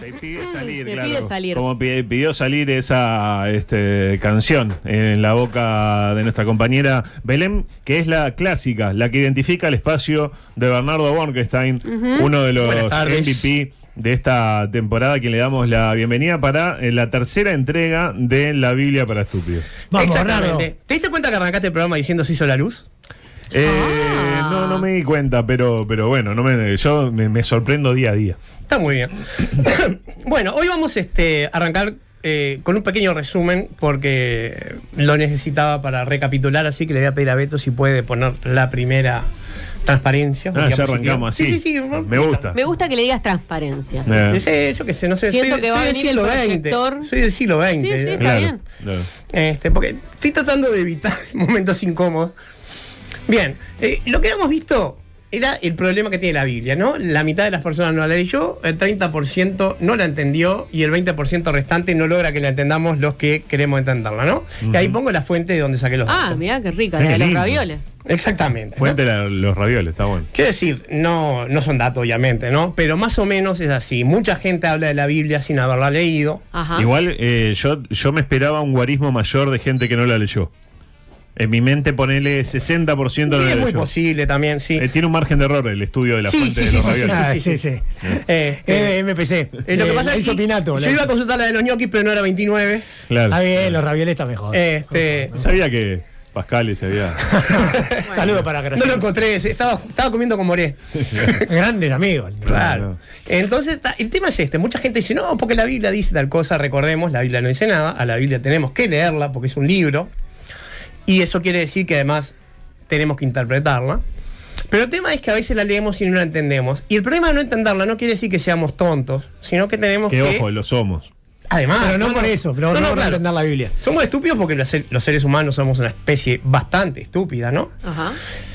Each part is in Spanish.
Te pide salir, Te claro. pide salir. Como pidió salir esa canción en la boca de nuestra compañera Belén, que es la clásica, la que identifica el espacio de Bernardo Bornstein, uno de los MVP de esta temporada, a quien le damos la bienvenida para la tercera entrega de La Biblia para Estúpidos. Vamos, Exactamente. Bernardo. ¿Te diste cuenta que arrancaste el programa diciendo se hizo la luz? No me di cuenta, pero bueno, yo me sorprendo día a día. Está muy bien. Bueno, hoy vamos a arrancar con un pequeño resumen porque lo necesitaba para recapitular, así que le voy a pedir a Beto si puede poner la primera transparencia. Ya arrancamos así. Sí. Me gusta. Me gusta que le digas transparencia. Yo qué sé, no sé. Siento que va a venir el proyector. Soy del siglo XX. Sí, está Claro, bien. claro. Porque estoy tratando de evitar momentos incómodos. Bien, lo que hemos visto era el problema que tiene la Biblia, ¿no? La mitad de las personas no la leyó, el 30% no la entendió y el 20% restante no logra que la entendamos los que queremos entenderla, ¿no? Y ahí pongo la fuente de donde saqué los datos. Mirá qué rica, Qué la de los lindo. ravioles. Exactamente. Fuente los ravioles, está bueno. Quiero decir, no son datos, obviamente, ¿no? Pero más o menos es así. Mucha gente habla de la Biblia sin haberla leído. Ajá. Igual yo me esperaba un guarismo mayor de gente que no la leyó. En mi mente ponele 60% no Y la es muy leyó. posible también, sí. Tiene un margen de error el estudio de la fuente de los ravioles. Sí. MPC. Lo que pasa es hizo que Pinato. yo iba a consultar la de los ñoquis, pero no era 29. Claro. Está bien, los ravioles está mejor. Sabía que Pascal se había... Saludos para No Graciela. lo encontré, estaba comiendo con Moré. Grandes amigos. Claro. Entonces, el tema es este. Mucha gente dice, no, porque la Biblia dice tal cosa. Recordemos, la Biblia no dice nada. A la Biblia tenemos que leerla porque es un libro. Y eso quiere decir que además tenemos que interpretarla. Pero el tema es que a veces la leemos y no la entendemos. Y el problema de no entenderla no quiere decir que seamos tontos, sino que tenemos Que ojo, lo somos. Además, Pero no por eso, pero no por claro. entender la Biblia. Somos estúpidos porque los seres humanos somos una especie bastante estúpida, ¿no? Ajá.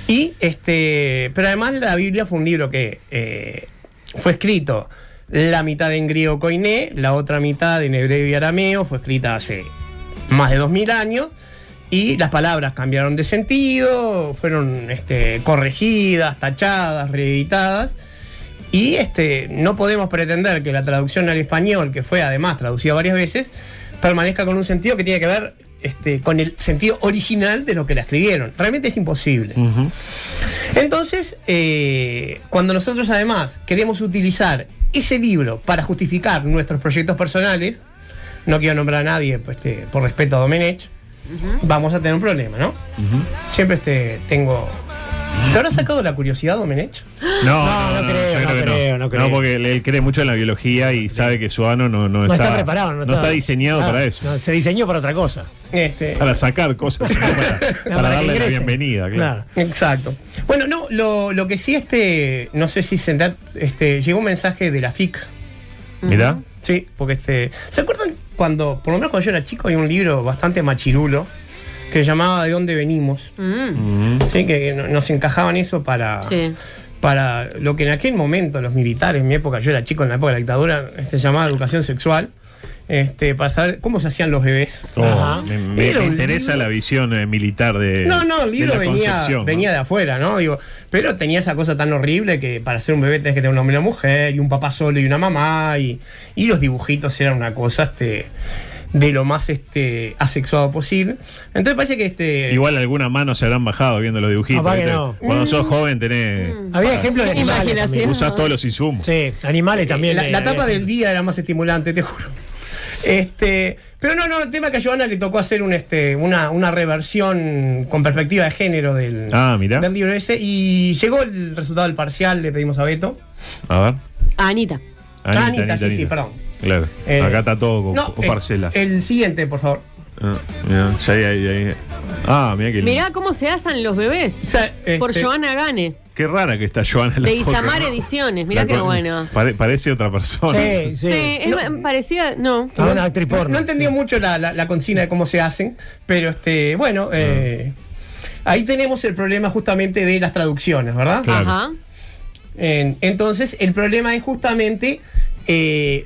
Y pero además la Biblia fue un libro que fue escrito la mitad en griego koiné, la otra mitad en hebreo y arameo, fue escrita hace más de 2000 años. Y las palabras cambiaron de sentido, fueron corregidas, tachadas, reeditadas. Y no podemos pretender que la traducción al español, que fue además traducida varias veces, permanezca con un sentido que tiene que ver con el sentido original de lo que la escribieron. Realmente es imposible. Entonces, cuando nosotros además queremos utilizar ese libro para justificar nuestros proyectos personales, no quiero nombrar a nadie por respeto a Domenech, vamos a tener un problema, ¿no? Siempre tengo... ¿Se habrá sacado la curiosidad, Domenech? No yo creo. No, porque él cree mucho en la biología y sabe que su ano no está preparado. No está diseñado para eso. No, se diseñó para otra cosa. Para sacar cosas, no para para que darle la ingrese. bienvenida, claro. Exacto. Bueno, no, lo que sí no sé si llegó un mensaje de la FIC. Mirá. Sí, porque ¿se acuerdan cuando, por lo menos cuando yo era chico, había un libro bastante machirulo que se llamaba ¿De dónde venimos? Sí, que nos encajaban eso para lo que en aquel momento los militares, en mi época, yo era chico en la época de la dictadura, llamaba educación sexual. Para saber cómo se hacían los bebés. Me interesa la visión militar de el libro de la venía de afuera, ¿no? Pero tenía esa cosa tan horrible que para ser un bebé tenés que tener un hombre y una mujer, y un papá solo y una mamá, y los dibujitos eran una cosa de lo más asexuado posible. Entonces parece que igual alguna mano se habrán bajado viendo los dibujitos. Capaz que no. Cuando sos joven tenés... Había ejemplos de animales Imaginación. también. Usás todos los insumos. Sí, animales también. la tapa del día era más estimulante, te juro. Pero no, el tema que a Joana le tocó hacer una reversión con perspectiva de género del libro ese, y llegó el resultado del parcial, le pedimos a Beto. A ver. Anita. Anita, sí, perdón. Claro. Acá está todo con parcela. El siguiente, por favor. Mirá, ya ahí. Mirá que lindo. Mirá cómo se hacen los bebés. O sea, Por Joana Gane, Qué rara que está Joana en la de foto, Isamar ¿no? Ediciones. Mirá qué bueno. Parece otra persona. Sí. Sí, es parecida. No. A una actriz porno. No entendió mucho la consigna de cómo se hacen, pero ahí tenemos el problema justamente de las traducciones, ¿verdad? Claro. Ajá. Entonces, el problema es justamente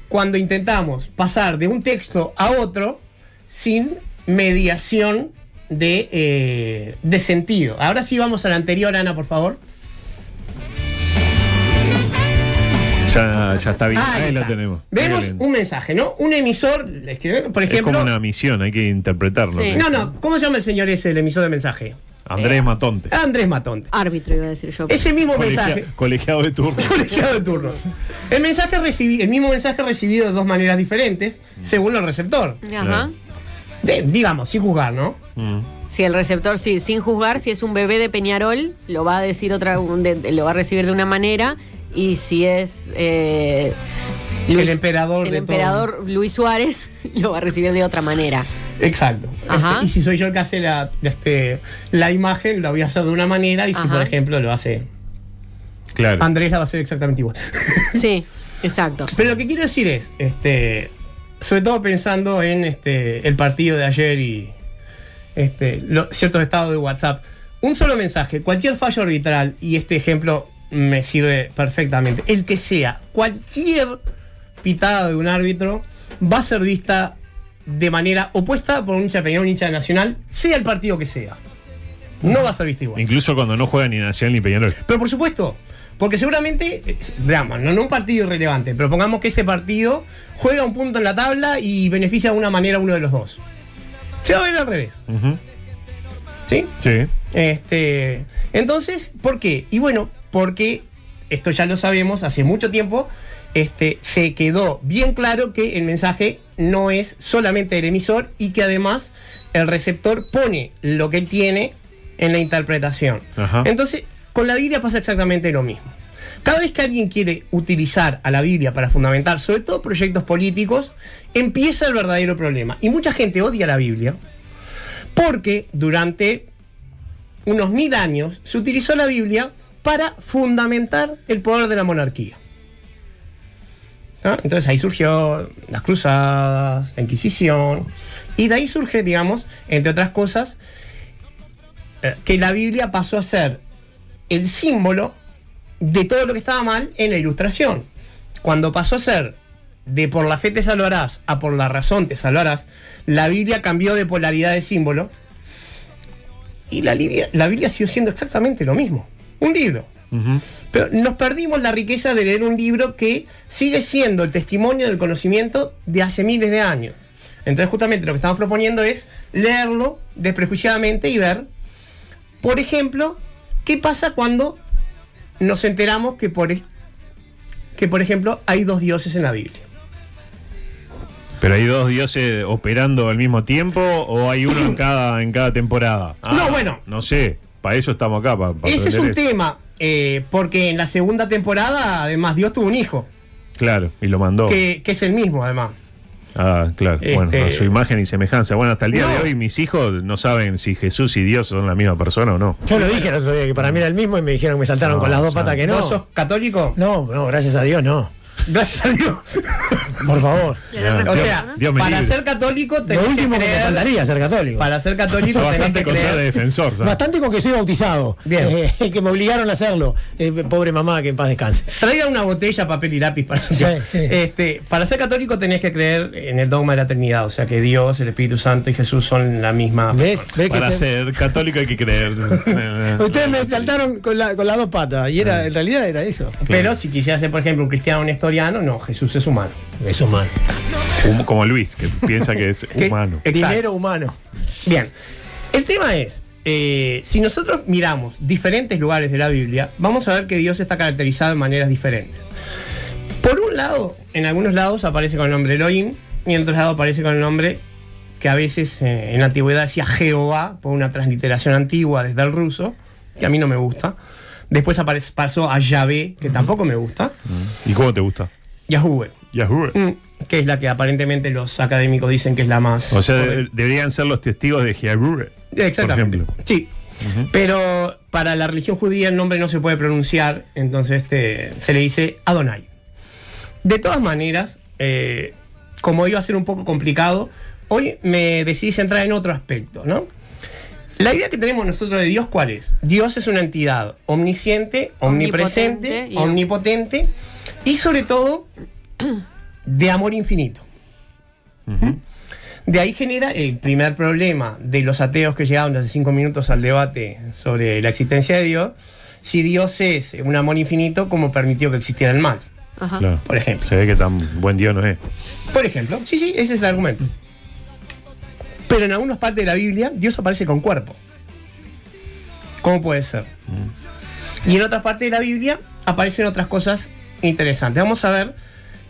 cuando intentamos pasar de un texto a otro sin mediación de sentido. Ahora sí vamos a la anterior, Ana, por favor. Ya está bien. Ahí Ahí lo está. tenemos. Vemos Qué lindo. un mensaje, ¿no? Un emisor, por Es ejemplo. como una misión, hay que interpretarlo. Sí. No, ¿cómo se llama el señor ese, el emisor de mensaje? Andrés Matonte. Andrés Matonte. Árbitro iba a decir yo. Ese mismo mensaje. Colegiado de turno. Colegiado de turnos. El mismo mensaje recibido de dos maneras diferentes, según el receptor. Ajá. Digamos, sin juzgar, ¿no? Si el receptor, sí, sin juzgar, si es un bebé de Peñarol, lo va a decir lo va a recibir de una manera, y si es El emperador el de emperador Luis Suárez, lo va a recibir de otra manera. Exacto. Ajá. Y si soy yo el que hace la imagen, la voy a hacer de una manera, y si, Ajá. por ejemplo, lo hace Claro. Andrés, la va a hacer exactamente igual. Sí, exacto. Pero lo que quiero decir es, sobre todo pensando en el partido de ayer y ciertos estados de WhatsApp, un solo mensaje, cualquier fallo arbitral, y este ejemplo me sirve perfectamente, el que sea, cualquier pitada de un árbitro va a ser vista de manera opuesta por un hincha de Peñarol, un hincha de Nacional, sea el partido que sea. No va a ser vista igual. Incluso cuando no juega ni Nacional ni Peñarol. Pero por supuesto, porque seguramente, veamos, no un partido irrelevante, pero pongamos que ese partido juega un punto en la tabla y beneficia de alguna manera a uno de los dos. Se va a ver al revés. Ujú. ¿Sí? Sí. Entonces, ¿por qué? Y bueno, porque esto ya lo sabemos, hace mucho tiempo se quedó bien claro que el mensaje no es solamente del emisor y que además el receptor pone lo que tiene en la interpretación. Ajá. Entonces, con la Biblia pasa exactamente lo mismo. Cada vez que alguien quiere utilizar a la Biblia para fundamentar, sobre todo proyectos políticos, empieza el verdadero problema. Y mucha gente odia la Biblia porque durante unos 1000 años se utilizó la Biblia para fundamentar el poder de la monarquía. ¿Ah? Entonces ahí surgió las cruzadas, la Inquisición, y de ahí surge, digamos, entre otras cosas, que la Biblia pasó a ser el símbolo de todo lo que estaba mal en la Ilustración. Cuando pasó a ser de por la fe te salvarás a por la razón te salvarás, la Biblia cambió de polaridad de símbolo, y la Biblia siguió siendo exactamente lo mismo, un libro. Ujú. Pero nos perdimos la riqueza de leer un libro que sigue siendo el testimonio del conocimiento de hace miles de años. Entonces justamente lo que estamos proponiendo es leerlo desprejuiciadamente y ver, por ejemplo, qué pasa cuando nos enteramos que por ejemplo hay dos dioses en la Biblia. ¿Pero hay dos dioses operando al mismo tiempo o hay uno en cada temporada? No, bueno. No sé, para eso estamos acá. Para Ese es un aprender eso. tema, porque en la segunda temporada además Dios tuvo un hijo, Claro, y lo mandó. que es el mismo además. Ah, claro. Bueno, a su imagen y semejanza. Bueno, hasta el día No. de hoy mis hijos no saben si Jesús y Dios son la misma persona o no. Yo lo dije el otro día, que para mí era el mismo y me dijeron que me saltaron No, con las dos o sea, patas que no. ¿Vos sos católico? No, gracias a Dios no. Gracias a Dios. Por favor. O sea, Dios me para libre. ser católico Lo tenés que último que me creer. faltaría ser católico. Para ser católico Sos tenés bastante que cosa de creer. defensor, ¿sabes? Bastante con que soy bautizado. Bien. Que me obligaron a hacerlo. Pobre mamá, que en paz descanse. Traiga una botella, papel y lápiz para Sí, sí. Para ser católico tenés que creer en el dogma de la Trinidad, o sea que Dios, el Espíritu Santo y Jesús son la misma. ¿Ves? ¿Ves que Para ser católico hay que creer. ustedes me saltaron con las dos patas y en realidad era eso. Pero si quisiera ser, por ejemplo, un cristiano nestoriano, no, Jesús es humano. Es humano. Como Luis, que piensa que es ¿Qué? humano. Exacto. Dinero humano. Bien, el tema es, si nosotros miramos diferentes lugares de la Biblia, vamos a ver que Dios está caracterizado de maneras diferentes. Por un lado, en algunos lados aparece con el nombre Elohim, y en otros lados aparece con el nombre que a veces en la antigüedad decía Jehová, por una transliteración antigua desde el ruso, que a mí no me gusta. Después pasó a Yahvé, que tampoco me gusta. ¿Y cómo te gusta? Yahuwah, Yahoo. que es la que aparentemente los académicos dicen que es la más... O sea, deberían ser los testigos de Yahoo. Exactamente. Por ejemplo. Sí. Pero para la religión judía el nombre no se puede pronunciar, entonces se le dice Adonai. De todas maneras, como iba a ser un poco complicado, hoy me decidí centrar en otro aspecto, ¿no? La idea que tenemos nosotros de Dios, ¿cuál es? Dios es una entidad omnisciente, omnipresente, Omnipotente y omnipotente y sobre todo de amor infinito. De ahí genera el primer problema de los ateos que llegaron hace 5 minutos al debate sobre la existencia de Dios. Si Dios es un amor infinito, ¿cómo permitió que existiera el mal? Ajá. Claro. Por ejemplo. Se ve que tan buen Dios no es. Por ejemplo, sí, ese es el argumento. Pero en algunas partes de la Biblia, Dios aparece con cuerpo. ¿Cómo puede ser? Y en otras partes de la Biblia aparecen otras cosas interesantes. Vamos a ver,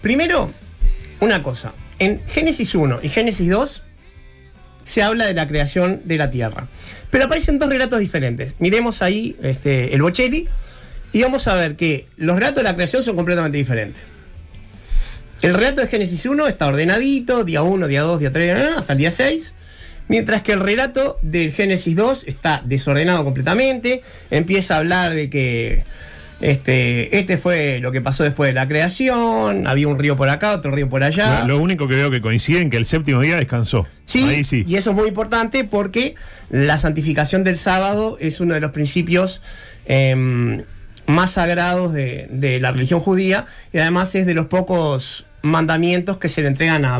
primero, una cosa. En Génesis 1 y Génesis 2 se habla de la creación de la tierra. Pero aparecen dos relatos diferentes. Miremos ahí el Bocelli y vamos a ver que los relatos de la creación son completamente diferentes. El relato de Génesis 1 está ordenadito, día 1, día 2, día 3, hasta el día 6. Mientras que el relato del Génesis 2 está desordenado completamente. Empieza a hablar de que este fue lo que pasó después de la creación. Había un río por acá, otro río por allá. Lo único que veo que coincide en que el séptimo día descansó. Sí, Ahí sí. y eso es muy importante porque la santificación del sábado es uno de los principios más sagrados de la religión judía, y además es de los pocos mandamientos que se le entregan a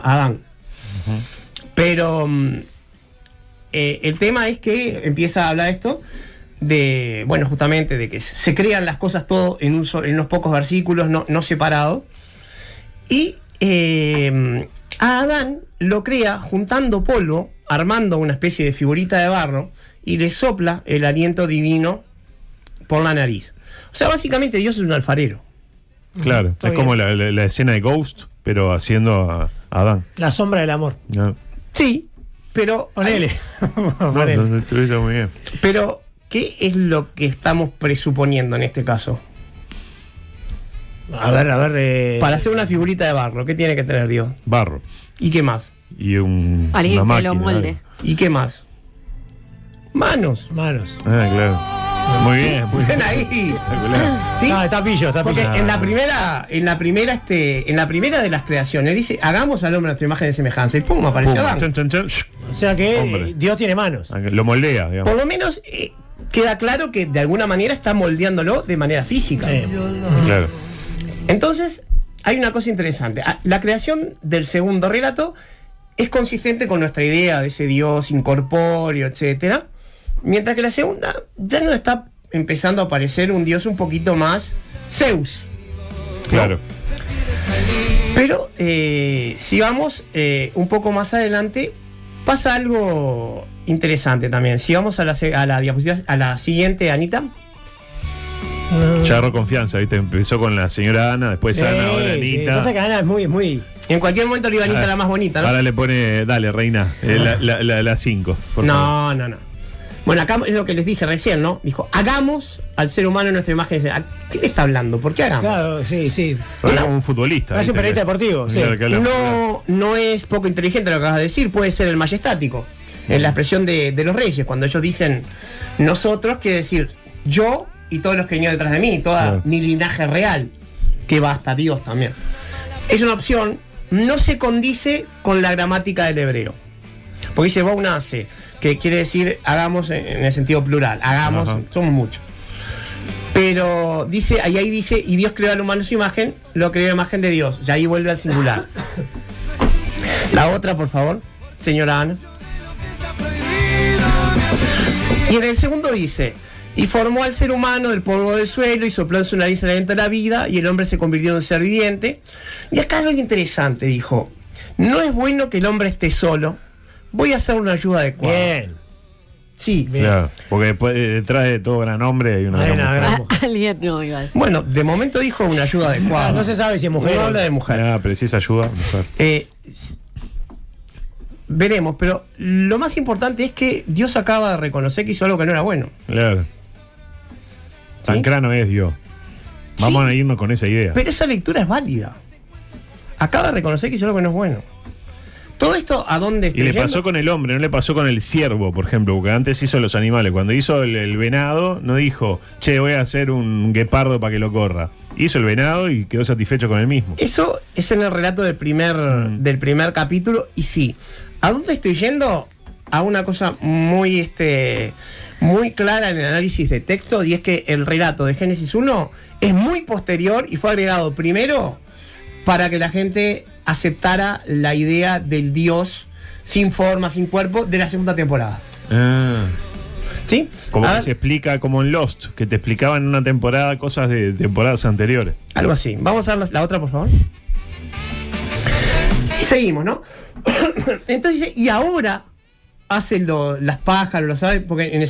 Adán. Pero el tema es que empieza a hablar esto de, bueno, justamente de que se crean las cosas todo en unos pocos versículos, no separados. Y a Adán lo crea juntando polvo, armando una especie de figurita de barro, y le sopla el aliento divino por la nariz. O sea, básicamente Dios es un alfarero. Claro, Está es bien. como la escena de Ghost, pero haciendo a Adán. La sombra del amor. No. Sí, pero... Ponele. No, Ponele. estuviste muy bien. Pero, ¿qué es lo que estamos presuponiendo en este caso? A ver. Para hacer una figurita de barro, ¿qué tiene que tener Dios? Barro. ¿Y qué más? Y Alguien una que lo máquina, molde. ¿Y qué más? Manos. Manos. Claro. Muy bien, muy bien. Ven ahí. Espectacular. ¿Sí? Está pillo. Porque en la primera de las creaciones dice, hagamos al hombre a nuestra imagen y semejanza, y pum, apareció Pum, Adán. chan, chan, chan. Shh. O sea que Hombre. Dios tiene manos. Lo moldea, digamos. Por lo menos queda claro que de alguna manera está moldeándolo de manera física. Sí. Claro. Entonces, hay una cosa interesante. La creación del segundo relato es consistente con nuestra idea de ese Dios incorpóreo, etcétera. Mientras que la segunda ya nos está empezando a aparecer un Dios un poquito más Zeus. Claro. Pero si vamos un poco más adelante, pasa algo interesante también. Si vamos a la diapositiva, a la siguiente, Anita. Ya agarró confianza, ¿viste? Empezó con la señora Ana, después Ana, ahora Sí. Anita. Pasa que Ana es muy. En cualquier momento le iba a Anita la más bonita, ¿no? Ahora le pone, dale, reina, la 5. No. Bueno, acá es lo que les dije recién, ¿no? Dijo, hagamos al ser humano en nuestra imagen. ¿Qué le está hablando? ¿Por qué hagamos? Claro, sí. Es como un futbolista. Es un ¿viste? periodista deportivo, sí. Claro, que habla- No es poco inteligente lo que acabas de decir, puede ser el majestático. En la expresión de los reyes, cuando ellos dicen nosotros, quiere decir yo y todos los que vinieron detrás de mí, toda Claro. mi linaje real, que va hasta Dios también. Es una opción, no se condice con la gramática del hebreo. Porque dice vos nace, que quiere decir hagamos en el sentido plural, hagamos, Ajá. somos muchos. Pero dice, ahí dice, y Dios creó al humano a su imagen, lo creó a imagen de Dios, y ahí vuelve al singular. La otra, por favor, señora Ana. Y en el segundo dice, y formó al ser humano del polvo del suelo y sopló en su nariz el aliento de la vida, y el hombre se convirtió en un ser viviente. Y acá hay algo interesante, dijo, no es bueno que el hombre esté solo, voy a hacer una ayuda adecuada. Bien. Sí. Bien. Claro, porque después, detrás de todo gran hombre hay una Hay gran una mujer. gran mujer. Alguien no iba a decir. Bueno, de momento dijo una ayuda adecuada. No se sabe si es mujer No o- habla de mujer. Ah, pero si es ayuda, mujer. Veremos, pero lo más importante es que Dios acaba de reconocer que hizo algo que no era bueno. Claro. Tan crano es Dios. Vamos a irnos con esa idea. Pero esa lectura es válida. Acaba de reconocer que hizo algo que no es bueno. Todo esto, ¿a dónde Y estoy le yendo? pasó con el hombre, no le pasó con el ciervo, por ejemplo, porque antes hizo los animales. Cuando hizo el venado, no dijo, che, voy a hacer un guepardo para que lo corra. Hizo el venado y quedó satisfecho con el mismo. Eso es en el relato del primer capítulo. Y sí, ¿a dónde estoy yendo? A una cosa muy clara en el análisis de texto, y es que el relato de Génesis 1 es muy posterior y fue agregado primero para que la gente aceptara la idea del Dios sin forma, sin cuerpo de la segunda temporada. Ah. ¿Sí? Como A que ver, se explica como en Lost, que te explicaban en una temporada cosas de temporadas anteriores. algo así. Vamos a ver la otra, por favor. Y seguimos, ¿no? Entonces dice, y ahora hacen las pájaros, lo sabe, porque en el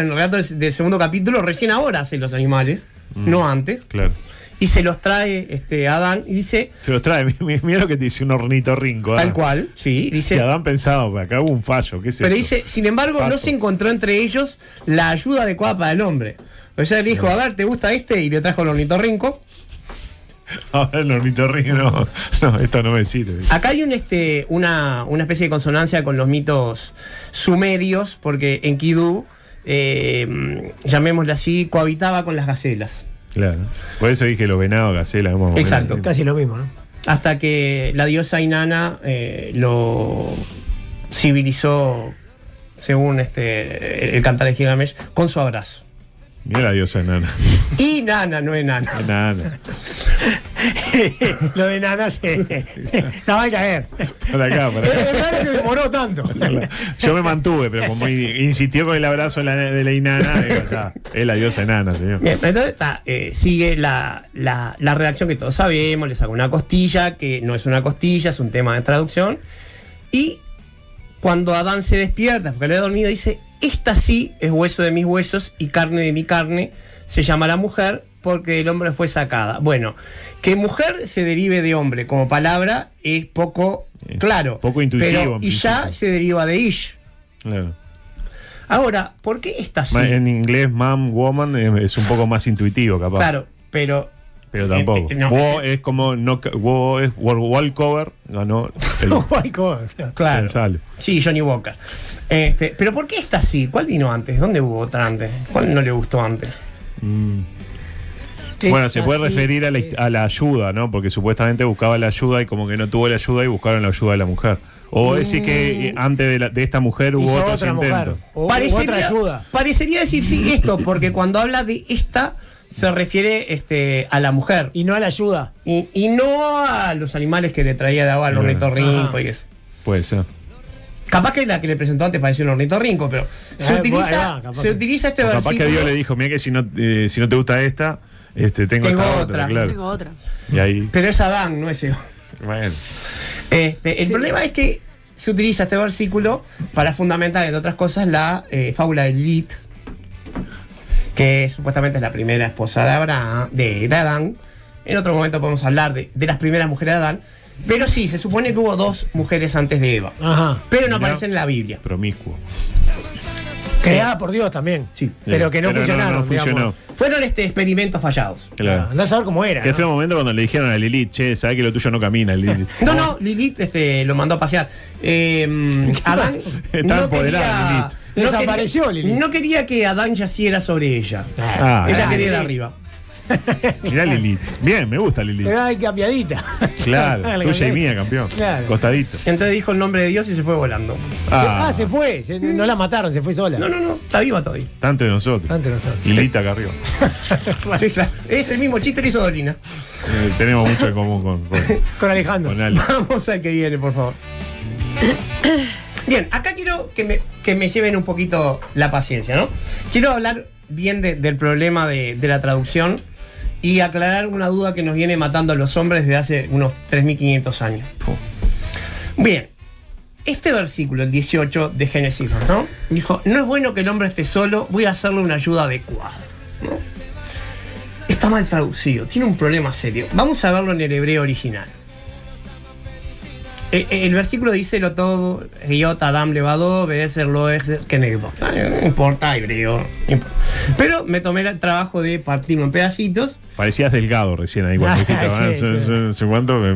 relato del segundo capítulo, recién ahora hacen los animales, no antes. Claro. Y se los trae Adán y dice, Se los trae, mira lo que te dice un ornitorrinco. tal cual, sí, Y dice, Adán pensaba, acá hubo un fallo, ¿qué es pero esto? dice, sin embargo, no Pato. se encontró entre ellos la ayuda adecuada para el hombre. O sea, le dijo, a ver, ¿te gusta este? Y le trajo el ornitorrinco. Ahora el ornitorrinco, no, esto no me sirve. Acá hay una especie de consonancia con los mitos sumerios, porque Enkidu, llamémosle así, cohabitaba con las gacelas. Claro. Por eso dije los venados, gacelas. Exacto. Casi lo mismo, ¿no? Hasta que la diosa Inanna lo civilizó, según el cantar de Gilgamesh, con su abrazo. Mira la diosa enana. Y Nana, no enana. Enana. Lo de Nana se. Estaba a caer. Para acá, para Es acá. raro que demoró tanto. Yo me mantuve, pero como insistió con el abrazo de la enana, digo, ya, es la diosa enana, señor. Bien, entonces sigue la redacción que todos sabemos, le saca una costilla, que no es una costilla, es un tema de traducción. Y cuando Adán se despierta, porque le ha dormido, dice, esta sí es hueso de mis huesos y carne de mi carne, se llamará mujer porque el hombre fue sacada. Bueno, que mujer se derive de hombre como palabra es poco claro. Poco intuitivo, Pero en y ya principio. se deriva de ish. Claro. Ahora, ¿por qué esta sí? En inglés, man, woman, es un poco más intuitivo, capaz. Claro, pero Tampoco. no. Wo es como. No, wo es wall cover. Ganó. Ay, cómo. claro. Pensalo. Sí, Johnny Walker. Pero ¿por qué esta sí? ¿Cuál vino antes? ¿Dónde hubo otra antes? ¿Cuál no le gustó antes? Bueno, se puede Así referir a es. la ayuda, ¿no? Porque supuestamente buscaba la ayuda y como que no tuvo la ayuda y buscaron la ayuda de la mujer. O decir que antes de esta mujer hubo Hizo otros otra mujer. intentos. O otra ayuda. Parecería decir sí esto, porque cuando habla de esta se refiere a la mujer Y no a la ayuda. y no a los animales que le traía de agua al ornitorrinco Ajá. y eso. Puede ser. Capaz que la que le presentó antes parecía un ornitorrinco, pero se Ahí utiliza, va, capaz se que- utiliza este O capaz versículo. que Dios le dijo, mira que si no te gusta esta, tengo esta Tengo otra, otra. claro. Tengo otra. Y ahí, Pero es Adán, no es Eva. bueno. El problema es que se utiliza este versículo para fundamentar, entre otras cosas, la fábula de Lilith, que supuestamente es la primera esposa de Abraham, de Adán. En otro momento podemos hablar de las primeras mujeres de Adán. Pero sí, se supone que hubo 2 mujeres antes de Eva. Ajá. Pero no Mirá. aparecen en la Biblia. Promiscuo. Creada por Dios también. Sí. Pero que no funcionaron. No funcionó. digamos. Fueron experimentos fallados. Claro. Andás a ver cómo era. Qué ¿no? feo momento cuando le dijeron a Lilith, che, sabes que lo tuyo no camina, Lilith. No, Lilith lo mandó a pasear. Adán Está empoderada, Lilith. Desapareció Lilith. No quería que Adán yaciera sobre ella. Ah, Ella ah, quería de Lilith. arriba. mirá Lilith. Bien, me gusta Lilith. Pero hay cambiadita. Claro, La tuya y cambiadita. mía, campeón. Claro. Costadito. Entonces dijo el nombre de Dios y se fue volando. Ah, se fue. No la mataron, se fue sola. No, está viva todavía. Tanto de nosotros. Antes nosotros. Lilith acá arriba. Sí, claro. Es el mismo chiste que hizo Dolina. Tenemos mucho en común Con Alejandro. con Ale. Vamos al que viene, por favor. Bien, acá quiero que me lleven un poquito la paciencia, ¿no? Quiero hablar bien del problema de la traducción y aclarar una duda que nos viene matando a los hombres desde hace unos 3.500 años. Bien, este versículo, el 18 de Génesis, ¿no? Dijo, no es bueno que el hombre esté solo, voy a hacerle una ayuda adecuada, ¿no? Está mal traducido, tiene un problema serio. Vamos a verlo en el hebreo original. El versículo dice lo todo, Heyot Adam levado, Beezer lo es kenegdo. No importa, hebreo. No importa. Pero me tomé el trabajo de partirlo en pedacitos. Parecías delgado recién ahí cuando dijiste, Sí, no sé cuánto. La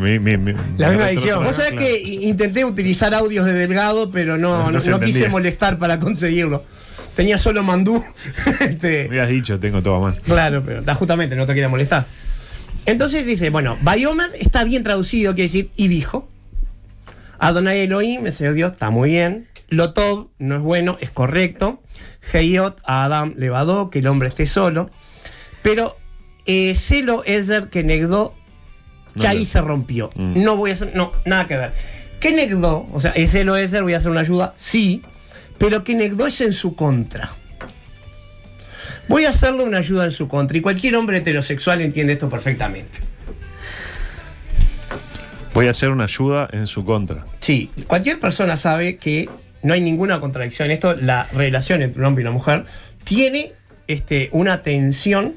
misma dicción. Vos sabés que intenté utilizar audios de Delgado, pero no No se quise entendía. molestar para conseguirlo. Tenía solo mandú. Me hubieras dicho, tengo todo a mano. Claro, pero justamente no te quería molestar. Entonces dice, bueno, Bayomer está bien traducido, quiere decir, y dijo. Adonai Elohim, el Señor Dios, está muy bien. Lotov no es bueno, es correcto. Heyot a Adam levadó, que el hombre esté solo. Pero Celo Ezer que negdó, ya ahí se rompió. No voy a hacer, no, nada que ver. ¿Qué negdó? O sea, Celo Ezer, voy a hacer una ayuda, sí. Pero que negdó es en su contra. Voy a hacerle una ayuda en su contra. Y cualquier hombre heterosexual entiende esto perfectamente. Voy a hacer una ayuda en su contra. Sí, cualquier persona sabe que no hay ninguna contradicción. Esto, la relación entre un hombre y una mujer, tiene una tensión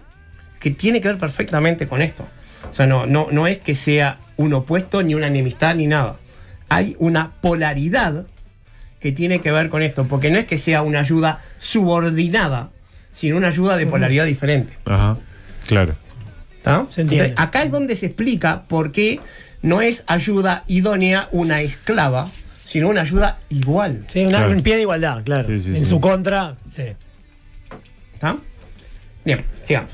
que tiene que ver perfectamente con esto. O sea, no es que sea un opuesto, ni una enemistad, ni nada. Hay una polaridad que tiene que ver con esto, porque no es que sea una ayuda subordinada, sino una ayuda de polaridad diferente. Ajá, claro. ¿Está? Se entiende. Entonces, acá es donde se explica por qué no es ayuda idónea una esclava, sino una ayuda igual. Sí, Claro. un pie de igualdad, claro. Sí, sí, en sí. su contra. Sí. ¿Está? Bien, sigamos.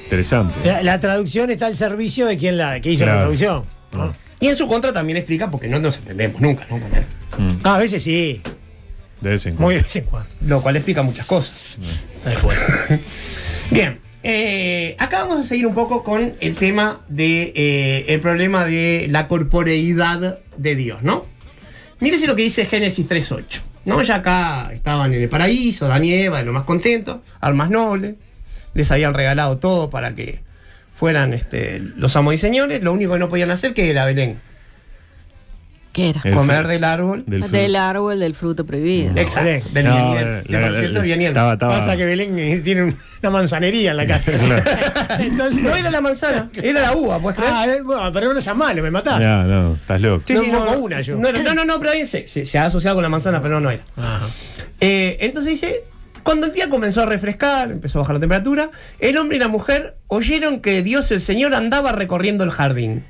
Interesante. La traducción está al servicio de quien que hizo la Claro. traducción. Ah. Y en su contra también explica porque no nos entendemos nunca, ¿no? Ah, a veces sí, De vez en cuando. muy de vez en cuando. Lo cual explica muchas cosas. Tal cual. Bien, acá vamos a seguir un poco con el tema de el problema de la corporeidad de Dios, ¿no? Mírese lo que dice Génesis 3.8, ¿no? Ya acá estaban en el paraíso, Adán y Eva, de lo más contentos, al más noble, les habían regalado todo para que fueran los amos y señores. Lo único que no podían hacer, que era Belén, ¿Qué era? El comer fru- del árbol. del fruto. Del árbol del fruto prohibido. No. Exacto, del No, bien y del- de por cierto, bien y del- estaba- Pasa que Belén tiene una manzanería en la casa. Entonces, No era la manzana, era la uva, ¿puedes creer? bueno, pero no seas malo, me matás. Ya, no, estás loco. Sí, no, pongo una yo. No, pero bien se ha asociado con la manzana, pero no era. Ajá. Entonces dice, cuando el día comenzó a refrescar, empezó a bajar la temperatura, el hombre y la mujer oyeron que Dios el Señor andaba recorriendo el jardín.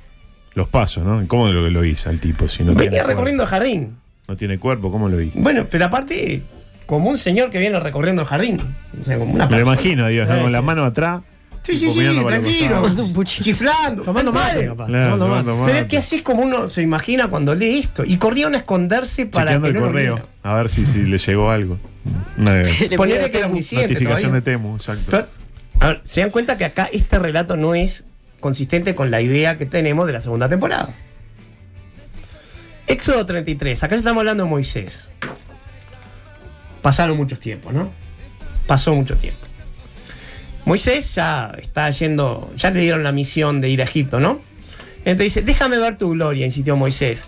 Los pasos, ¿no? ¿Cómo lo hizo el tipo? Si no Venía tiene recorriendo el cuerpo. jardín. No tiene cuerpo, ¿cómo lo hizo? Bueno, pero aparte, como un señor que viene recorriendo el jardín. O sea, como una Me lo persona. imagino a Dios, ¿no? Con Sí. la mano atrás. Sí, sí, tipo sí, mirando para los tranquilo. costados. Chiflando. Tomando tal mate, cual. capaz. Claro, Tomando mate. tomando Pero es mate. que así es como uno se imagina cuando lee esto. Y corrieron a esconderse para Chequeando que el no lo correo. vieran. A ver si le llegó algo. Una Le Ponele pidió que era Temu. omnisciente notificación todavía. de Temu, exacto. Pero, a ver, se dan cuenta que acá este relato no es consistente con la idea que tenemos de la segunda temporada. Éxodo 33, acá estamos hablando de Moisés. Pasaron muchos tiempos, ¿no? Pasó mucho tiempo. Moisés ya está yendo, ya le dieron la misión de ir a Egipto, ¿no? Entonces dice, déjame ver tu gloria, insistió Moisés.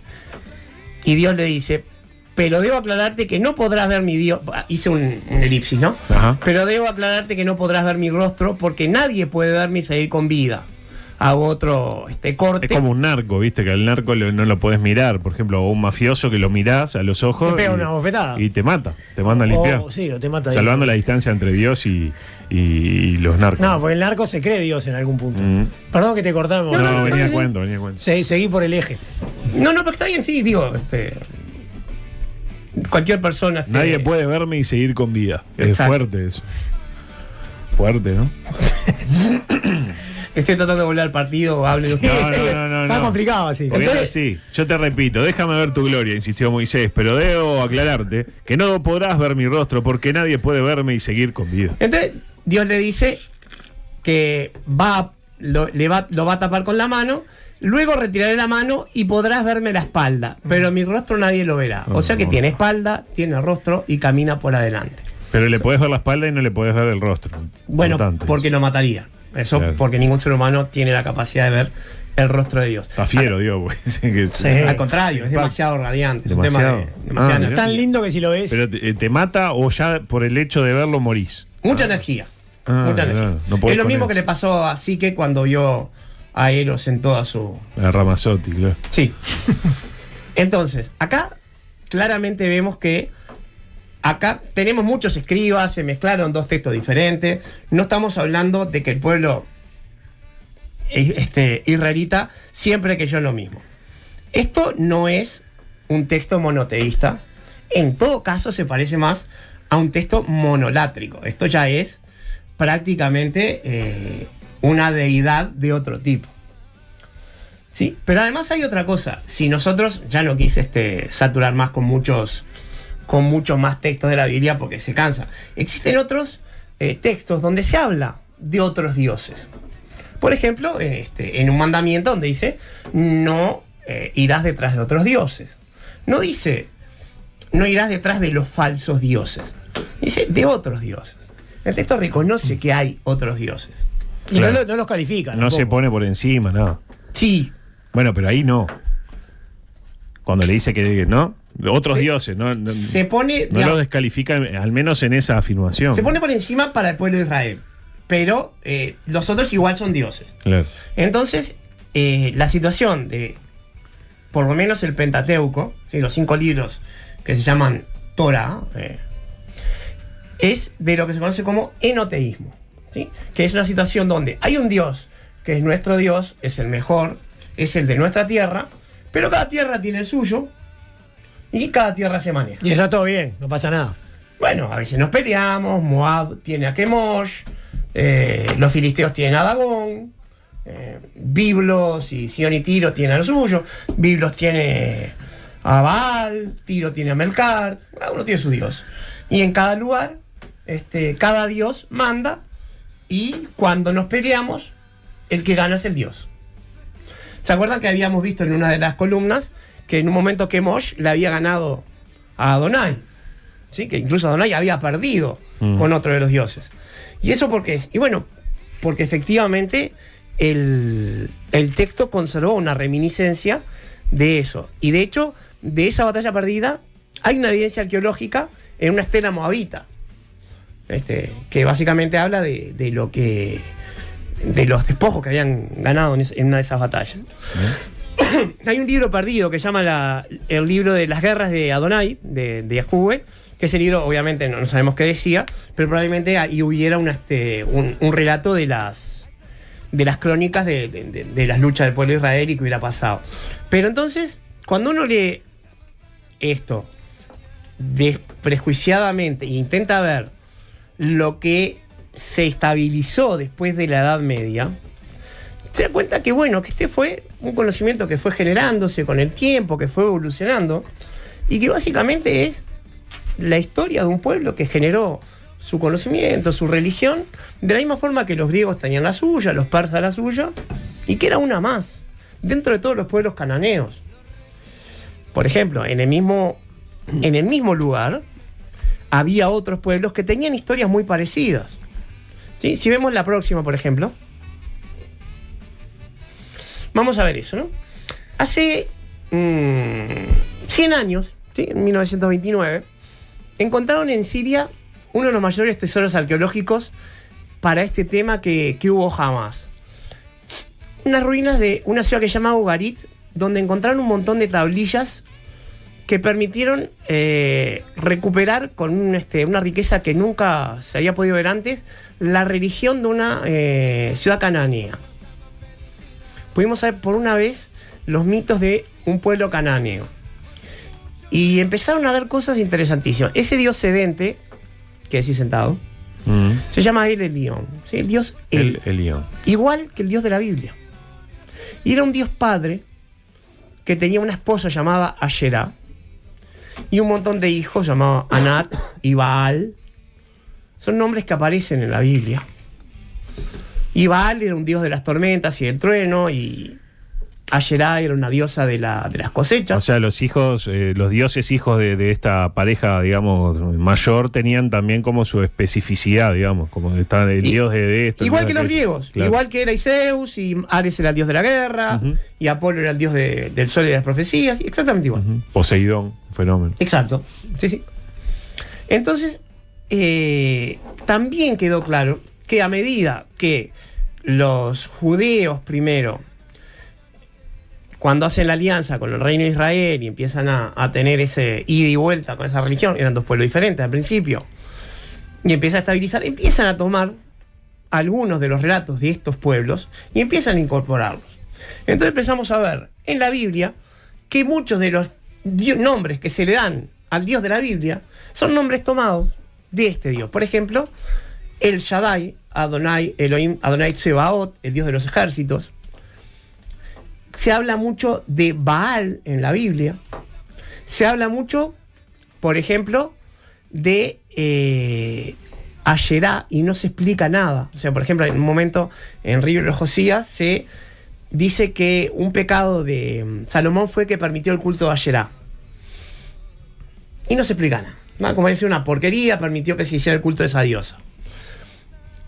Y Dios le dice, pero debo aclararte que no podrás ver mi Dios. Hice un elipsis, ¿no? Ajá. Pero debo aclararte que no podrás ver mi rostro porque nadie puede verme y seguir con vida. Hago otro corte. Es como un narco, ¿viste? Que al narco no lo podés mirar. Por ejemplo, o un mafioso que lo mirás a los ojos. Te pega y- una bofetada. Y te mata, te manda a limpiar. Sí, o te mata ahí. Salvando la distancia entre Dios y los narcos. No, porque el narco se cree Dios en algún punto. Mm. Perdón que te cortamos. No, venía a cuento, venía a cuento. Seguí por el eje. No, pero está bien, sí, digo, cualquier persona. Nadie puede verme y seguir con vida. Es Exacto. fuerte eso. Fuerte, ¿no? Estoy tratando de volver al partido, hable de usted. No. Está complicado así. Porque es Entonces- así. Yo te repito, déjame ver tu gloria, insistió Moisés, pero debo aclararte que no podrás ver mi rostro porque nadie puede verme y seguir con vida. Entonces, Dios le dice que lo va a tapar con la mano, luego retiraré la mano y podrás verme la espalda, pero mi rostro nadie lo verá. O sea que tiene espalda, tiene rostro y camina por adelante. Pero le podés ver la espalda y no le podés ver el rostro. Bueno, Importante. porque lo mataría. Eso Claro. porque ningún ser humano tiene la capacidad de ver el rostro de Dios. Está fiero, Dios, porque Sí. Al contrario, es demasiado radiante. Es un tema Demasiado. de demasiada Ah, mirá. energía. Tan lindo que si lo ves. Pero te mata o ya por el hecho de verlo morís. Mucha energía. Ah, Mucha claro, energía. no podés Es lo con mismo eso. que le pasó a Sique cuando vio a Eros en toda su. A Ramazotti, claro. Sí. Entonces, acá claramente vemos que acá tenemos muchos escribas, se mezclaron dos textos diferentes. No estamos hablando de que el pueblo israelita siempre creyó lo mismo. Esto no es un texto monoteísta. En todo caso, se parece más a un texto monolátrico. Esto ya es prácticamente una deidad de otro tipo. ¿Sí? Pero además hay otra cosa. Si nosotros, ya no quise saturar más con muchos más textos de la Biblia porque se cansa. Existen otros textos donde se habla de otros dioses. Por ejemplo, en un mandamiento donde dice, no irás detrás de otros dioses. No dice, no irás detrás de los falsos dioses. Dice, de otros dioses. El texto reconoce que hay otros dioses. Y Claro. no los califican. No se tampoco. pone por encima, no. Sí, Bueno, pero ahí no. Cuando le dice que no, otros Se- dioses, no se pone, lo digamos, descalifica, al menos en esa afirmación. se pone por encima para el pueblo de Israel. Pero los otros igual son dioses. Claro. Entonces, la situación de, por lo menos el Pentateuco, ¿sí? Los 5 libros que se llaman Torah, es de lo que se conoce como enoteísmo, ¿sí? Que es una situación donde hay un Dios que es nuestro Dios, es el mejor, es el de nuestra tierra, pero cada tierra tiene el suyo y cada tierra se maneja. Y está todo bien, no pasa nada. Bueno, a veces nos peleamos, Moab tiene a Kemosh, los filisteos tienen a Dagón, Biblos y Sion y Tiro tienen a lo suyo, Biblos tiene a Baal, Tiro tiene a Melcar, cada uno tiene su dios. Y en cada lugar, cada dios manda, y cuando nos peleamos, el que gana es el dios. ¿Se acuerdan que habíamos visto en una de las columnas que en un momento Kemosh le había ganado a Adonai? ¿Sí? Que incluso Adonai había perdido con otro de los dioses. ¿Y eso por qué? Y bueno, porque efectivamente el texto conservó una reminiscencia de eso. Y de hecho, de esa batalla perdida, hay una evidencia arqueológica en una estela moabita, que básicamente habla de los despojos que habían ganado en una de esas batallas. Hay un libro perdido que se llama el libro de las guerras de Adonai, de Yahweh, que ese libro obviamente no sabemos qué decía, pero probablemente ahí hubiera un relato de las crónicas de las luchas del pueblo de Israel y qué hubiera pasado. Pero entonces, cuando uno lee esto desprejuiciadamente e intenta ver lo que se estabilizó después de la Edad Media, se da cuenta que bueno, que fue un conocimiento que fue generándose con el tiempo, que fue evolucionando, y que básicamente es la historia de un pueblo que generó su conocimiento, su religión, de la misma forma que los griegos tenían la suya, los persas la suya, y que era una más, dentro de todos los pueblos cananeos. Por ejemplo, en el mismo lugar había otros pueblos que tenían historias muy parecidas. ¿Sí? Si vemos la próxima, por ejemplo, vamos a ver eso, ¿no? Hace 100 años, ¿sí? En 1929, encontraron en Siria uno de los mayores tesoros arqueológicos para este tema que hubo jamás. Unas ruinas de una ciudad que se llama Ugarit, donde encontraron un montón de tablillas que permitieron recuperar con una riqueza que nunca se había podido ver antes, la religión de una ciudad cananea. Pudimos saber por una vez los mitos de un pueblo cananeo. Y empezaron a ver cosas interesantísimas. Ese dios sedente, que decís sentado, se llama El Elyon, ¿sí? El dios El. El Elyon. Igual que el dios de la Biblia. Y era un dios padre que tenía una esposa llamada Asherá y un montón de hijos llamados Anat y Baal. Son nombres que aparecen en la Biblia. Y Baal era un dios de las tormentas y del trueno, y Asherá era una diosa de las cosechas. O sea, los hijos, los dioses hijos de esta pareja, digamos, mayor, tenían también como su especificidad, digamos, como está el dios de esto. Igual el que dios los de griegos, aquello. Claro. igual que era Zeus, y Ares era el dios de la guerra, y Apolo era el dios del sol y de las profecías, exactamente igual. Poseidón, un fenómeno. Exacto, sí, sí. Entonces, también quedó claro que a medida que los judeos primero, cuando hacen la alianza con el reino de Israel y empiezan a tener ese ida y vuelta con esa religión, eran dos pueblos diferentes al principio, y empieza a estabilizar, empiezan a tomar algunos de los relatos de estos pueblos y empiezan a incorporarlos. Entonces empezamos a ver en la Biblia que muchos de los nombres que se le dan al Dios de la Biblia son nombres tomados de este Dios. Por ejemplo, El Shaddai, Adonai Elohim, Adonai Tsebaot, el Dios de los ejércitos. Se habla mucho de Baal en la Biblia. Se habla mucho, por ejemplo, de Asherá, y no se explica nada. O sea, por ejemplo, en un momento en el libro de Josías se dice que un pecado de Salomón fue que permitió el culto de Asherá. Y no se explica nada. Como decir, una porquería, permitió que se hiciera el culto de esa diosa.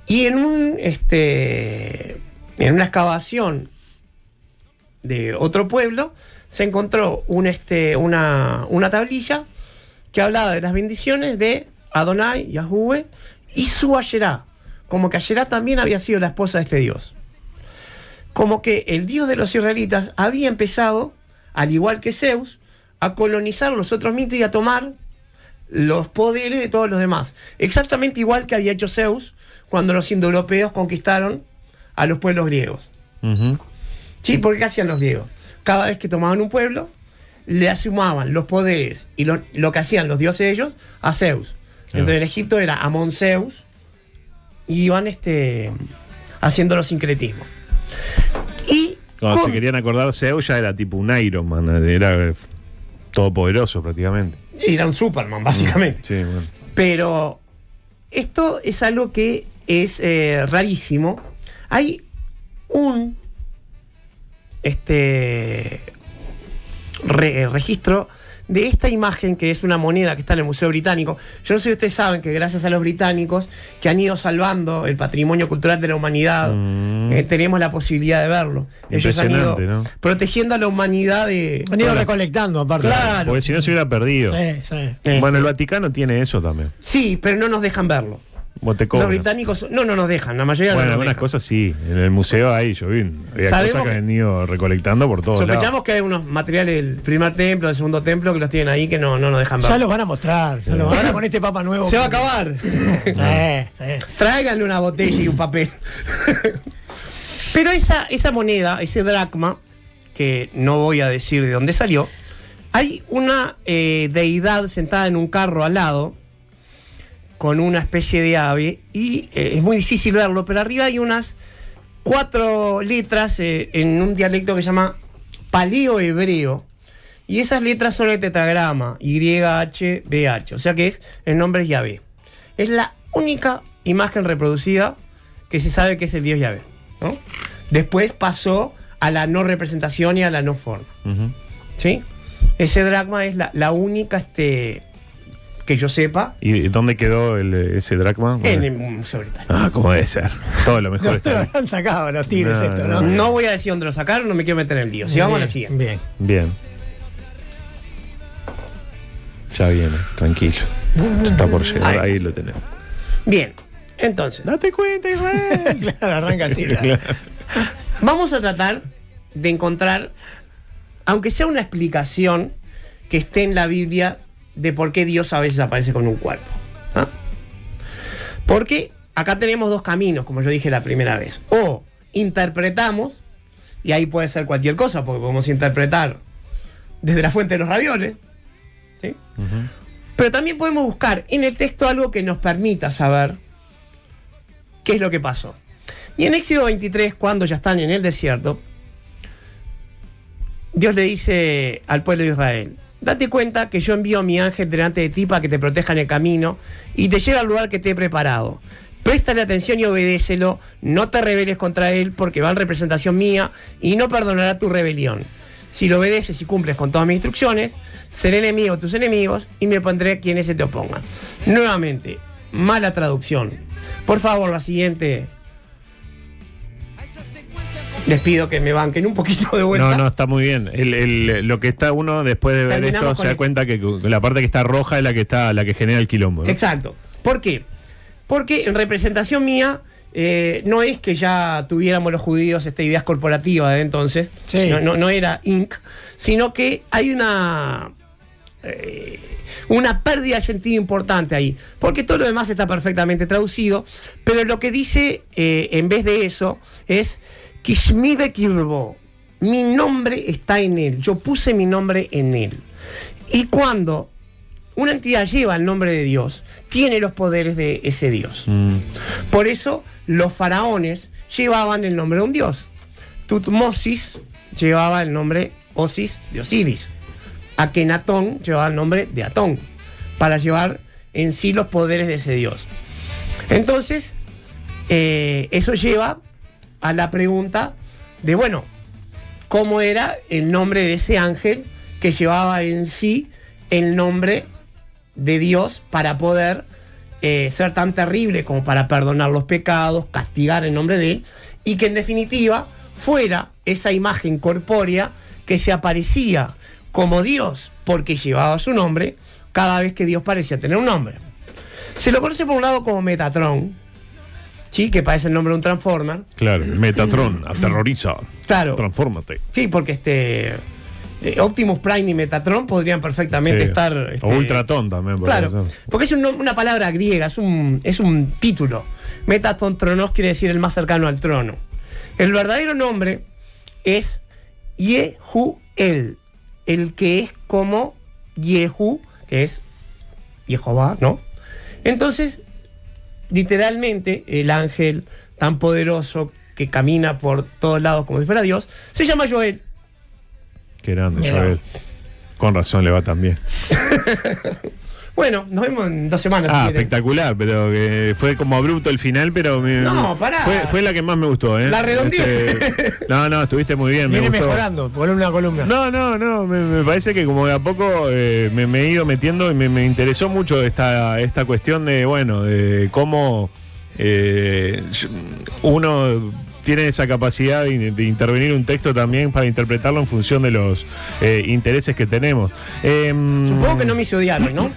Y en una excavación de otro pueblo se encontró una tablilla que hablaba de las bendiciones de Adonai, Yahweh y su Asherá, como que Asherá también había sido la esposa de este dios, como que el dios de los israelitas había empezado, al igual que Zeus, a colonizar los otros mitos y a tomar los poderes de todos los demás, exactamente igual que había hecho Zeus cuando los indoeuropeos conquistaron a los pueblos griegos. Ujú. Sí, porque ¿qué hacían los griegos? Cada vez que tomaban un pueblo, le asumaban los poderes y lo que hacían los dioses de ellos a Zeus. Entonces en Egipto era Amon Zeus y iban haciendo los sincretismos. Y Cuando se querían acordar, Zeus ya era tipo un Iron Man, era todopoderoso prácticamente. era un Superman, básicamente. Sí, bueno. Pero esto es algo que es rarísimo. Hay un registro de esta imagen, que es una moneda que está en el Museo Británico. Yo no sé si ustedes saben que gracias a los británicos que han ido salvando el patrimonio cultural de la humanidad, tenemos la posibilidad de verlo. Ellos han ido ¿no? protegiendo a la humanidad de... Han ido recolectando, aparte. Claro. Porque si no se hubiera perdido. Sí, sí. Bueno, el Vaticano tiene eso también. Sí, pero no nos dejan verlo. Vos te Los cobran. británicos no nos dejan, la mayoría Bueno, no nos algunas dejan. cosas sí. En el museo ahí yo vi. Había Sabemos cosas que que- han ido recolectando por todos lados. Sospechamos que hay unos materiales del primer templo, del segundo templo, que los tienen ahí que no nos dejan ver. Ya los van a mostrar. Ya los van a con este Papa nuevo. Se va a acabar. Sí. Tráiganle una botella y un papel. Pero esa moneda, ese dracma, que no voy a decir de dónde salió, hay una deidad sentada en un carro al lado, con una especie de ave, y es muy difícil verlo, pero arriba hay unas 4 letras en un dialecto que se llama paleo-hebreo, y esas letras son el tetragrama, YHBH, o sea que el nombre es Yahvé. Es la única imagen reproducida que se sabe que es el dios Yahvé, ¿no? Después pasó a la no representación y a la no forma. Ujú. ¿Sí? Ese dracma es la única que yo sepa ¿Y dónde quedó ese dracma? en el Museo Británico. Ah, como debe ser. Todo lo mejor No, está ahí. han sacado los tigres No, esto, no. ¿no? No voy a decir dónde lo sacaron, no me quiero meter en el lío. Sigamos a la Bien, siguiente. Bien. Bien. Ya viene, tranquilo. Está por llegar, ahí lo tenemos. Bien, entonces, Date cuenta, Israel. Claro, arranca así. Claro. vamos a tratar de encontrar, aunque sea una explicación que esté en la Biblia de por qué Dios a veces aparece con un cuerpo. ¿Ah? Porque acá tenemos 2 caminos, como yo dije la primera vez. O interpretamos, y ahí puede ser cualquier cosa, porque podemos interpretar desde la fuente de los ravioles, ¿sí? Pero también podemos buscar en el texto algo que nos permita saber qué es lo que pasó. Y en Éxodo 23, cuando ya están en el desierto, Dios le dice al pueblo de Israel: date cuenta que yo envío a mi ángel delante de ti para que te proteja en el camino y te lleve al lugar que te he preparado. Préstale atención y obedécelo, no te rebeles contra él, porque va en representación mía y no perdonará tu rebelión. Si lo obedeces y cumples con todas mis instrucciones, seré enemigo de tus enemigos y me pondré a quienes se te opongan. Nuevamente, mala traducción. Por favor, la siguiente. Les pido que me banquen un poquito de vuelta. No, está muy bien. Lo que está uno después de ver Terminamos esto se con da cuenta que la parte que está roja es la que genera el quilombo, ¿no? Exacto. ¿Por qué? Porque en representación mía, no es que ya tuviéramos los judíos esta idea corporativa de entonces, Sí. no era Inc., sino que hay una pérdida de sentido importante ahí, porque todo lo demás está perfectamente traducido, pero lo que dice en vez de eso es Kishmi Bekirbo, mi nombre está en él, yo puse mi nombre en él. Y cuando una entidad lleva el nombre de Dios, tiene los poderes de ese Dios. Por eso los faraones llevaban el nombre de un dios. Tutmosis llevaba el nombre Osis de Osiris. Akenatón llevaba el nombre de Atón, para llevar en sí los poderes de ese dios. Entonces, eso lleva a la pregunta de, bueno, ¿cómo era el nombre de ese ángel que llevaba en sí el nombre de Dios para poder ser tan terrible como para perdonar los pecados, castigar en nombre de él, y que en definitiva fuera esa imagen corpórea que se aparecía como Dios porque llevaba su nombre cada vez que Dios parecía tener un nombre. Se lo conoce por un lado como Metatron, ¿sí? Que parece el nombre de un Transformer. Claro, Metatron, aterroriza. Claro. Transfórmate. Sí, porque Optimus Prime y Metatron podrían perfectamente Sí. estar... O Ultratron también. Claro, podría ser. porque es una palabra griega, es un título. Metatron Tronos quiere decir el más cercano al trono. El verdadero nombre es Yehuel, el que es como Yehu, que es Jehová, ¿no? Entonces, literalmente, el ángel tan poderoso que camina por todos lados como si fuera Dios, se llama Joel. Qué grande, Mira. Joel. Con razón le va tan bien. Bueno, nos vemos en 2 semanas. si quieren. Espectacular, pero fue como abrupto el final, pero No, pará. fue la que más me gustó, ¿eh? La redondeé. No, estuviste muy bien. Viene me gustó. mejorando, columna a columna. No, me parece que como de a poco me he ido metiendo y me interesó mucho esta cuestión de, bueno, de cómo uno tiene esa capacidad de intervenir un texto también para interpretarlo en función de los intereses que tenemos. Supongo que no me hice odiar hoy, ¿no?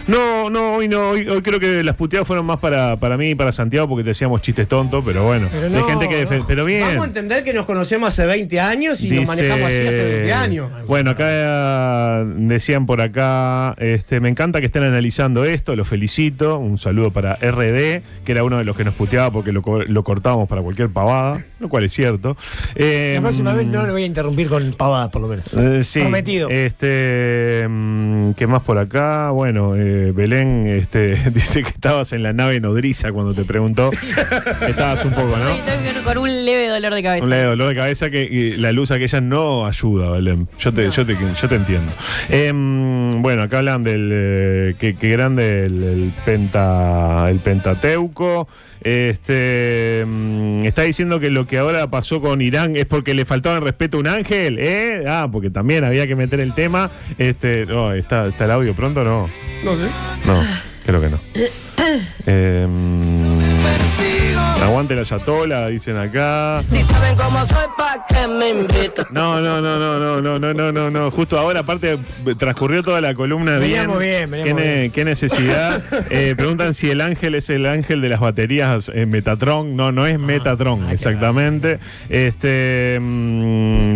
No, hoy no. Hoy creo que las puteadas fueron más para mí y para Santiago porque te decíamos chistes tontos, pero bueno. Pero hay no, gente que no. pero bien. Vamos a entender que nos conocemos hace 20 años y nos manejamos así hace 20 años. Bueno, acá decían por acá, me encanta que estén analizando esto, lo felicito. Un saludo para RD, que era uno de los que nos puteaba porque lo cortábamos para cualquier pavada, lo cual es cierto. La próxima vez no le voy a interrumpir con pavadas, por lo menos. Sí. Prometido. ¿Qué más por acá? Bueno, Belén dice que estabas en la nave nodriza cuando te preguntó. Estabas un poco, ¿no? Estoy con un leve dolor de cabeza. Un leve dolor de cabeza que la luz aquella no ayuda, Belén. Yo te entiendo. Bueno, acá hablan del que grande el Pentateuco. Está diciendo que lo que ahora pasó con Irán es porque le faltaba el respeto a un ángel, ¿eh? Porque también había que meter el tema. No, ¿está el audio pronto? No, No sé. creo que no. Aguante la yatola, dicen acá. Si saben cómo soy, ¿pa' qué me invitan? No. Justo ahora, aparte, transcurrió toda la columna Veníamos bien. ¿Qué necesidad? Preguntan si el ángel es el ángel de las baterías Metatron. No es Metatron, exactamente.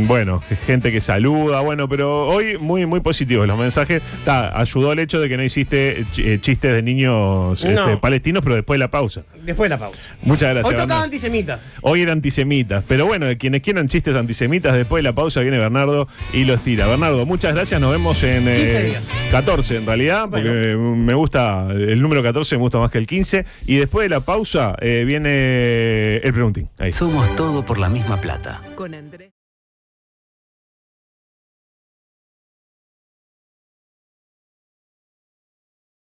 Bueno, gente que saluda. Bueno, pero hoy muy positivos los mensajes. Ayudó el hecho de que no hiciste chistes de niños No. palestinos, pero después de la pausa. Después de la pausa. Muchas gracias. Hoy tocaba Bernardo. antisemita. Hoy era antisemitas, pero bueno, quienes quieran chistes antisemitas, después de la pausa viene Bernardo y los tira. Bernardo, muchas gracias, nos vemos en 15 días. 14 en realidad, porque me gusta, el número 14 me gusta más que el 15, y después de la pausa viene el preguntín. Ahí. Somos todo por la misma plata. Con Andrés.